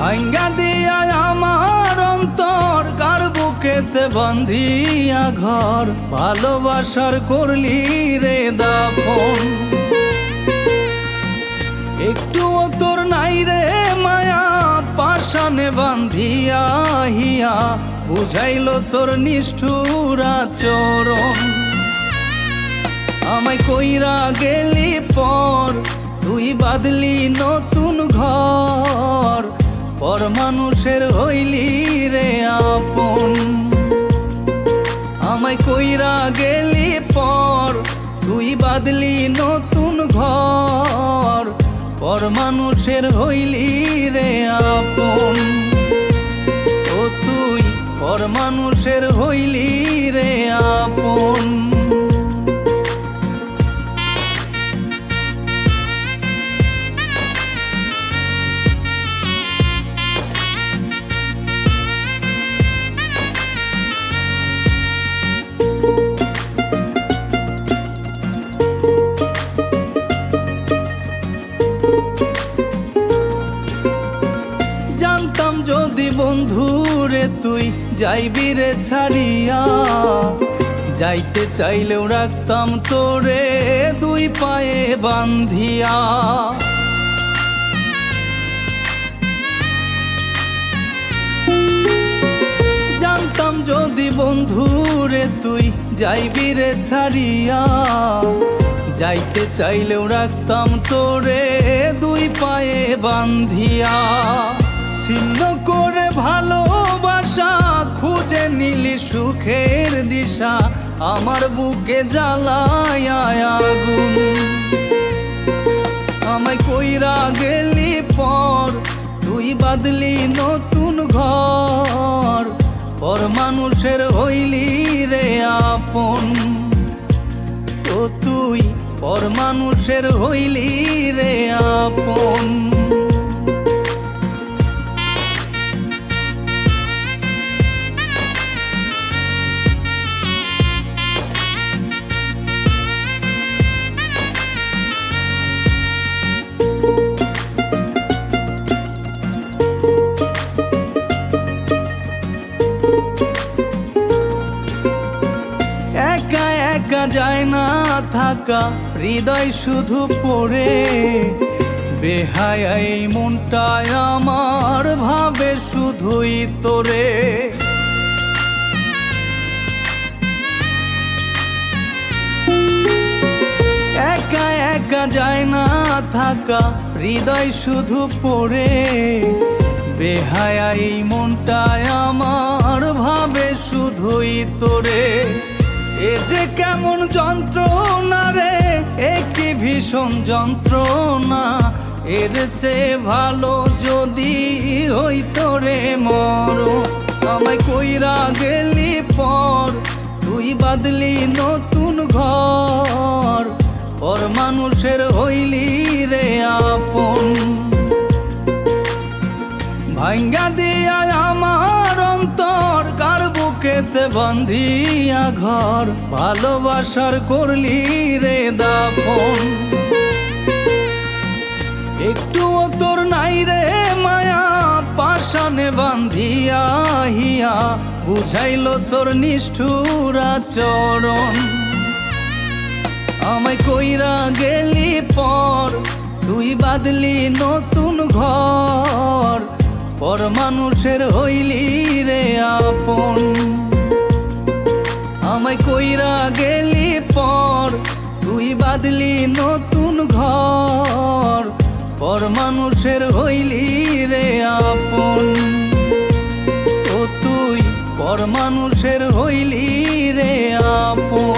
ভাঙ্গা দিয়া আমার অন্তর কার বুকেতে বান্ধিয়া ঘর ভালোবাসার করলি রে দাফন। একটুও তোর নাই রে মায়া পাশানে বান্ধিয়া হিয়া বুঝাইল তোর নিষ্ঠুর আচরণ। আমায় কইরা গেলি পর তুই বাদলি নতুন ঘর পর মানুষের হইলি রে আপন। আমায় কইরা গেলি পর তুই বাদলি নতুন ঘর পর মানুষের হইলি রে আপন। ও তুই পর মানুষের হইলি রে আপন। জানতাম যদি বন্ধুরে তুই যাইবি রে ছাড়িয়া, যাইতে চাইলেও রাখতাম তোরে দুই পায়ে বান্ধিয়া। জানতাম যদি বন্ধুরে তুই যাইবি রে ছাড়িয়া, যাইতে চাইলেও রাখতাম তোরে দুই পায়ে বান্ধিয়া। ছিন্ন করে ভালোবাসা খুঁজে নিলি সুখের দিশা আমার বুকে জ্বালায় আগুন। আমায় কইরা গেলি পর তুই বাদলি নতুন ঘর পর মানুষের হইলি রে আপন। ও তুই পর মানুষের হইলি রে আপন। একা একা যায় না থাকা হৃদয় শুধু পড়ে, বেহায়া এই মনটায় আমার ভাবে শুধুই তোরে। একা একা যায় না থাকা হৃদয় শুধু পড়ে, বেহায়া এই মনটায় আমার ভাবে শুধুই তোরে। এ যে কেমন যন্ত্রণা রে, একটি ভীষণ যন্ত্রণা, এর চেয়ে ভালো যদি হইতো রে মরণ। আমায় কইরা গেলি পর তুই বাদলি নতুন ঘর পর মানুষের হইলি রে আপন। ভাঙ্গা দিয়া আমার অন্তর কার বুকেতে বান্ধিয়া ঘর ভালোবাসার করলি রে দাফন। একটুও তোর নাই রে মায়া পাশানে বান্ধিয়া হিয়া বুঝাইল তোর নিষ্ঠুর আচরণ। আমায় কইরা গেলি পর তুই বাদলি নতুন ঘর পর মানুষের হইলি রে আপন। আমায় কইরা গেলি পর তুই বাদলি নতুন ঘর পর মানুষের হইলি রে আপন। ও তুই পর মানুষের হইলি রে আপন।